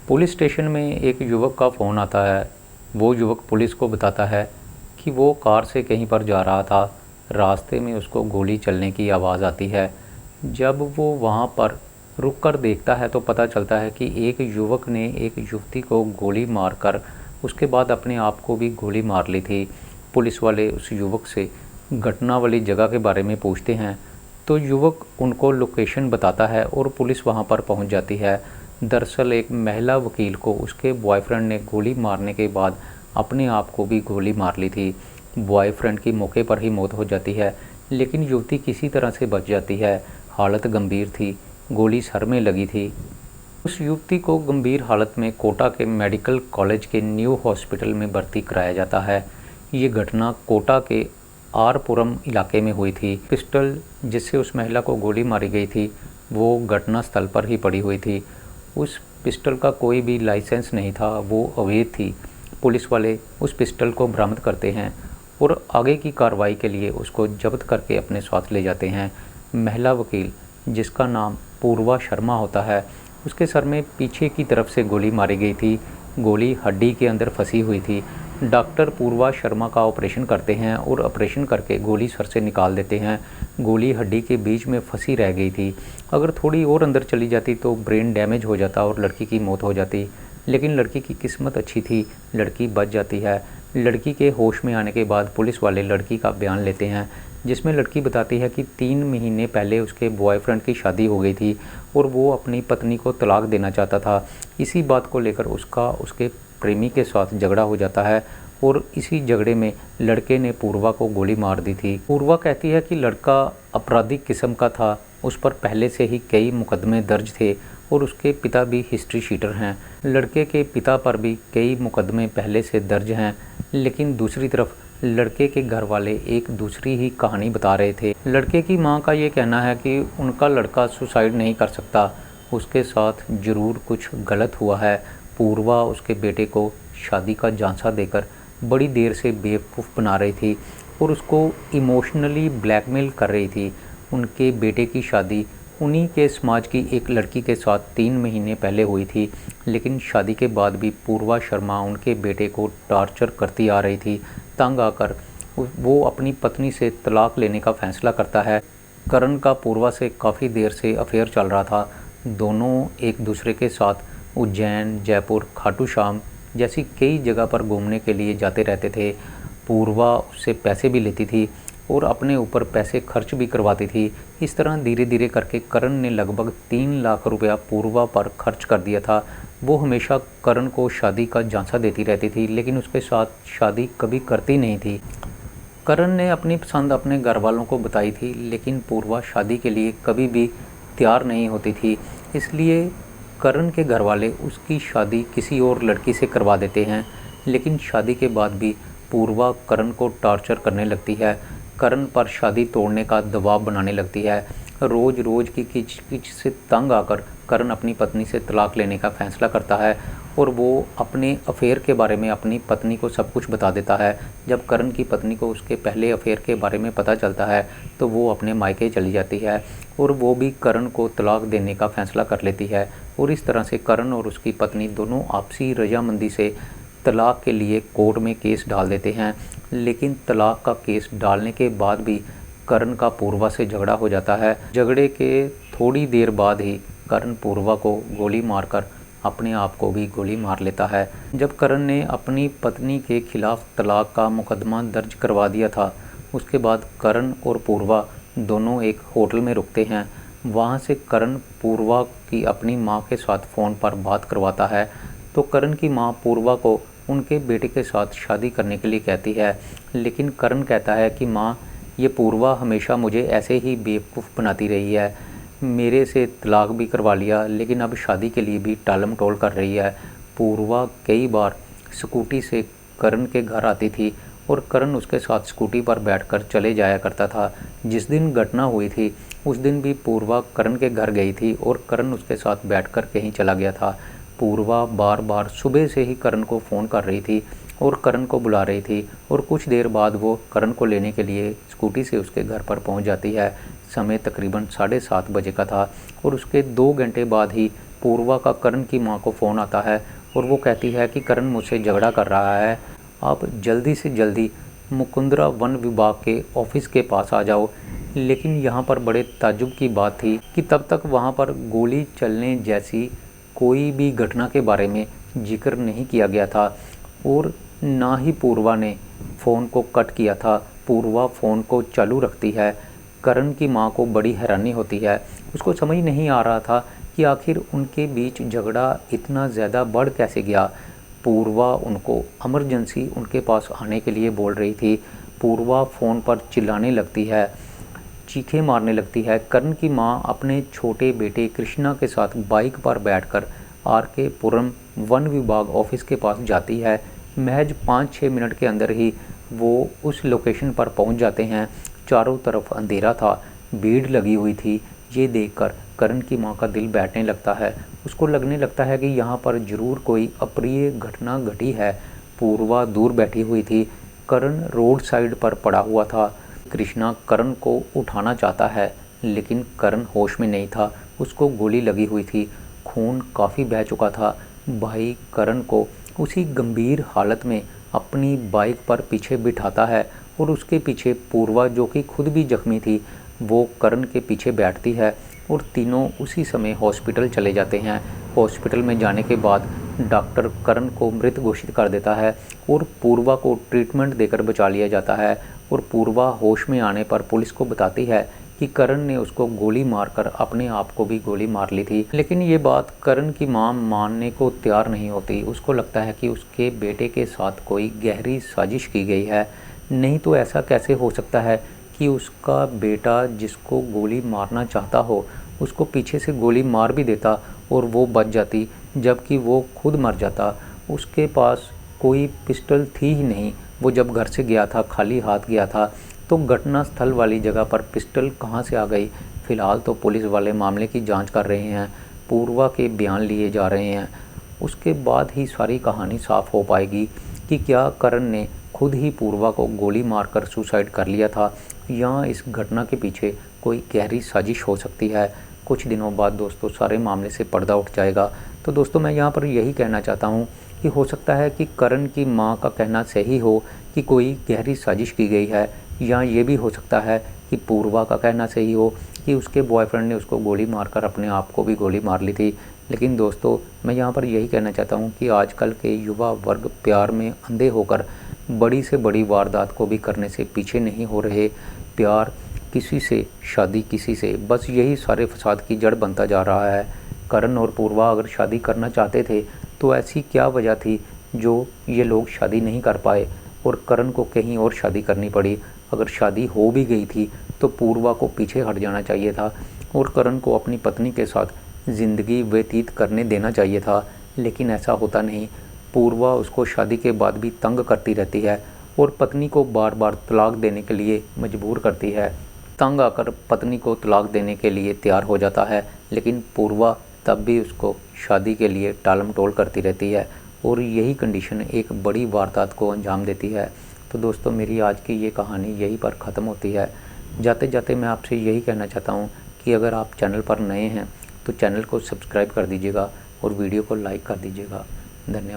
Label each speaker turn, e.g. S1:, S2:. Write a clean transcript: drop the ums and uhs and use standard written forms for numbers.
S1: Police station में एक युवक का फ़ोन आता है। वो युवक पुलिस को बताता है कि वो कार से कहीं पर जा रहा था। रास्ते में उसको गोली चलने की आवाज़ आती है। जब वो वहाँ पर रुक कर देखता है तो पता चलता है कि एक युवक ने एक युवती को गोली मारकर उसके बाद अपने आप को भी गोली मार ली थी। पुलिस वाले उस युवक से घटना वाली जगह के बारे में पूछते हैं तो युवक उनको लोकेशन बताता है और पुलिस वहाँ पर पहुँच जाती है। दरअसल एक महिला वकील को उसके बॉयफ्रेंड ने गोली मारने के बाद अपने आप को भी गोली मार ली थी। बॉयफ्रेंड की मौके पर ही मौत हो जाती है, लेकिन युवती किसी तरह से बच जाती है। हालत गंभीर थी, गोली सर में लगी थी। उस युवती को गंभीर हालत में कोटा के मेडिकल कॉलेज के न्यू हॉस्पिटल में भर्ती कराया जाता है। ये घटना कोटा के आरपुरम इलाके में हुई थी। पिस्टल जिससे उस महिला को गोली मारी गई थी वो घटना स्थल पर ही पड़ी हुई थी। उस पिस्टल का कोई भी लाइसेंस नहीं था, वो अवैध थी। पुलिस वाले उस पिस्टल को बरामद करते हैं और आगे की कार्रवाई के लिए उसको जब्त करके अपने साथ ले जाते हैं। महिला वकील जिसका नाम पूर्वा शर्मा होता है, उसके सर में पीछे की तरफ से गोली मारी गई थी। गोली हड्डी के अंदर फंसी हुई थी। डॉक्टर पूर्वा शर्मा का ऑपरेशन करते हैं और ऑपरेशन करके गोली सर से निकाल देते हैं। गोली हड्डी के बीच में फंसी रह गई थी। अगर थोड़ी और अंदर चली जाती तो ब्रेन डैमेज हो जाता और लड़की की मौत हो जाती, लेकिन लड़की की किस्मत अच्छी थी, लड़की बच जाती है। लड़की के होश में आने के बाद पुलिस वाले लड़की का बयान लेते हैं, जिसमें लड़की बताती है कि 3 महीने पहले उसके बॉयफ्रेंड की शादी हो गई थी और वो अपनी पत्नी को तलाक देना चाहता था। इसी बात को लेकर उसका उसके प्रेमी के साथ झगड़ा हो जाता है और इसी झगड़े में लड़के ने पूर्वा को गोली मार दी थी। पूर्वा कहती है कि लड़का आपराधिक किस्म का था, उस पर पहले से ही कई मुकदमे दर्ज थे और उसके पिता भी हिस्ट्री शीटर हैं। लड़के के पिता पर भी कई मुकदमे पहले से दर्ज हैं, लेकिन दूसरी तरफ लड़के के घर वाले एक दूसरी ही कहानी बता रहे थे। लड़के की मां का ये कहना है कि उनका लड़का सुसाइड नहीं कर सकता, उसके साथ ज़रूर कुछ गलत हुआ है। पूर्वा उसके बेटे को शादी का झांसा देकर बड़ी देर से बेवकूफ़ बना रही थी और उसको इमोशनली ब्लैकमेल कर रही थी। उनके बेटे की शादी उन्हीं के समाज की एक लड़की के साथ 3 महीने पहले हुई थी, लेकिन शादी के बाद भी पूर्वा शर्मा उनके बेटे को टॉर्चर करती आ रही थी। तंग आकर वो अपनी पत्नी से तलाक लेने का फ़ैसला करता है। करण का पूर्वा से काफ़ी देर से अफेयर चल रहा था। दोनों एक दूसरे के साथ उज्जैन, जयपुर, खाटू श्याम जैसी कई जगह पर घूमने के लिए जाते रहते थे। पूर्वा उससे पैसे भी लेती थी और अपने ऊपर पैसे खर्च भी करवाती थी। इस तरह धीरे धीरे करके करण ने लगभग 3 लाख रुपया पूर्वा पर खर्च कर दिया था। वो हमेशा करण को शादी का झांसा देती रहती थी, लेकिन उसके साथ शादी कभी करती नहीं थी। करण ने अपनी पसंद अपने घर वालों को बताई थी, लेकिन पूर्वा शादी के लिए कभी भी तैयार नहीं होती थी। इसलिए करण के घर वाले उसकी शादी किसी और लड़की से करवा देते हैं, लेकिन शादी के बाद भी पूर्वा करण को टॉर्चर करने लगती है। करण पर शादी तोड़ने का दबाव बनाने लगती है। रोज़ रोज़ की किच से तंग आकर करण अपनी पत्नी से तलाक लेने का फ़ैसला करता है और वो अपने अफेयर के बारे में अपनी पत्नी को सब कुछ बता देता है। जब करण की पत्नी को उसके पहले अफेयर के बारे में पता चलता है तो वो अपने मायके चली जाती है और वो भी करण को तलाक देने का फ़ैसला कर लेती है। और इस तरह से करण और उसकी पत्नी दोनों आपसी रजामंदी से तलाक के लिए कोर्ट में केस डाल देते हैं। लेकिन तलाक का केस डालने के बाद भी करण का पूर्वा से झगड़ा हो जाता है। झगड़े के थोड़ी देर बाद ही करण पूर्वा को गोली मारकर अपने आप को भी गोली मार लेता है। जब करण ने अपनी पत्नी के खिलाफ तलाक का मुकदमा दर्ज करवा दिया था, उसके बाद करण और पूर्वा दोनों एक होटल में रुकते हैं। वहाँ से करण पूर्वा की अपनी माँ के साथ फ़ोन पर बात करवाता है, तो करण की माँ पूर्वा को उनके बेटे के साथ शादी करने के लिए कहती है, लेकिन करण कहता है कि माँ, ये पूर्वा हमेशा मुझे ऐसे ही बेवकूफ़ बनाती रही है, मेरे से तलाक भी करवा लिया, लेकिन अब शादी के लिए भी टालम टोल कर रही है। पूर्वा कई बार स्कूटी से करण के घर आती थी और करण उसके साथ स्कूटी पर बैठकर चले जाया करता था। जिस दिन घटना हुई थी उस दिन भी पूर्वा करण के घर गई थी और करण उसके साथ बैठकर कहीं चला गया था। पूर्वा बार बार सुबह से ही करण को फ़ोन कर रही थी और करण को बुला रही थी और कुछ देर बाद वो करण को लेने के लिए स्कूटी से उसके घर पर पहुंच जाती है। समय तकरीबन 7:30 बजे का था और उसके 2 घंटे बाद ही पूर्वा का करण की मां को फ़ोन आता है और वो कहती है कि करण मुझसे झगड़ा कर रहा है, आप जल्दी से जल्दी मुकुंदरा वन विभाग के ऑफिस के पास आ जाओ। लेकिन यहाँ पर बड़े ताज्जुब की बात थी कि तब तक वहाँ पर गोली चलने जैसी कोई भी घटना के बारे में जिक्र नहीं किया गया था और ना ही पूर्वा ने फ़ोन को कट किया था। पूर्वा फ़ोन को चालू रखती है। करण की मां को बड़ी हैरानी होती है, उसको समझ नहीं आ रहा था कि आखिर उनके बीच झगड़ा इतना ज़्यादा बढ़ कैसे गया। पूर्वा उनको इमरजेंसी उनके पास आने के लिए बोल रही थी। पूर्वा फ़ोन पर चिल्लाने लगती है, चीखें मारने लगती है। करण की मां अपने छोटे बेटे कृष्णा के साथ बाइक पर बैठकर आर.के. पुरम वन विभाग ऑफिस के पास जाती है। महज 5-6 मिनट के अंदर ही वो उस लोकेशन पर पहुंच जाते हैं। चारों तरफ अंधेरा था, भीड़ लगी हुई थी। ये देखकर करण की मां का दिल बैठने लगता है। उसको लगने लगता है कि यहाँ पर ज़रूर कोई अप्रिय घटना घटी है। पूर्वा दूर बैठी हुई थी, करण रोड साइड पर पड़ा हुआ था। कृष्णा करण को उठाना चाहता है लेकिन करण होश में नहीं था, उसको गोली लगी हुई थी, खून काफ़ी बह चुका था। भाई करण को उसी गंभीर हालत में अपनी बाइक पर पीछे बिठाता है और उसके पीछे पूर्वा, जो कि खुद भी जख्मी थी, वो करण के पीछे बैठती है और तीनों उसी समय हॉस्पिटल चले जाते हैं। हॉस्पिटल में जाने के बाद डॉक्टर करण को मृत घोषित कर देता है और पूर्वा को ट्रीटमेंट देकर बचा लिया जाता है। और पूर्वा होश में आने पर पुलिस को बताती है कि करण ने उसको गोली मारकर अपने आप को भी गोली मार ली थी। लेकिन ये बात करण की मां मानने को तैयार नहीं होती। उसको लगता है कि उसके बेटे के साथ कोई गहरी साजिश की गई है। नहीं तो ऐसा कैसे हो सकता है कि उसका बेटा जिसको गोली मारना चाहता हो उसको पीछे से गोली मार भी देता और वो बच जाती, जबकि वो खुद मर जाता। उसके पास कोई पिस्टल थी ही नहीं, वो जब घर से गया था खाली हाथ गया था, तो घटना स्थल वाली जगह पर पिस्टल कहाँ से आ गई। फ़िलहाल तो पुलिस वाले मामले की जांच कर रहे हैं, पूर्वा के बयान लिए जा रहे हैं। उसके बाद ही सारी कहानी साफ़ हो पाएगी कि क्या करण ने खुद ही पूर्वा को गोली मारकर सुसाइड कर लिया था या इस घटना के पीछे कोई गहरी साजिश हो सकती है। कुछ दिनों बाद दोस्तों सारे मामले से पर्दा उठ जाएगा। तो दोस्तों मैं यहाँ पर यही कहना चाहता हूँ कि हो सकता है कि करण की मां का कहना सही हो कि कोई गहरी साजिश की गई है, या ये भी हो सकता है कि पूर्वा का कहना सही हो कि उसके बॉयफ्रेंड ने उसको गोली मारकर अपने आप को भी गोली मार ली थी। लेकिन दोस्तों मैं यहाँ पर यही कहना चाहता हूँ कि आजकल के युवा वर्ग प्यार में अंधे होकर बड़ी से बड़ी वारदात को भी करने से पीछे नहीं हो रहे। प्यार किसी से, शादी किसी से, बस यही सारे फसाद की जड़ बनता जा रहा है। करण और पूर्वा अगर शादी करना चाहते थे तो ऐसी क्या वजह थी जो ये लोग शादी नहीं कर पाए और करण को कहीं और शादी करनी पड़ी। अगर शादी हो भी गई थी तो पूर्वा को पीछे हट जाना चाहिए था और करण को अपनी पत्नी के साथ ज़िंदगी व्यतीत करने देना चाहिए था। लेकिन ऐसा होता नहीं। पूर्वा उसको शादी के बाद भी तंग करती रहती है और पत्नी को बार बार तलाक देने के लिए मजबूर करती है। तंग आकर पत्नी को तलाक देने के लिए तैयार हो जाता है, लेकिन पूर्वा तब भी उसको शादी के लिए टालम टोल करती रहती है और यही कंडीशन एक बड़ी वारदात को अंजाम देती है। तो दोस्तों मेरी आज की ये कहानी यहीं पर ख़त्म होती है। जाते जाते मैं आपसे यही कहना चाहता हूँ कि अगर आप चैनल पर नए हैं तो चैनल को सब्सक्राइब कर दीजिएगा और वीडियो को लाइक कर दीजिएगा। धन्यवाद।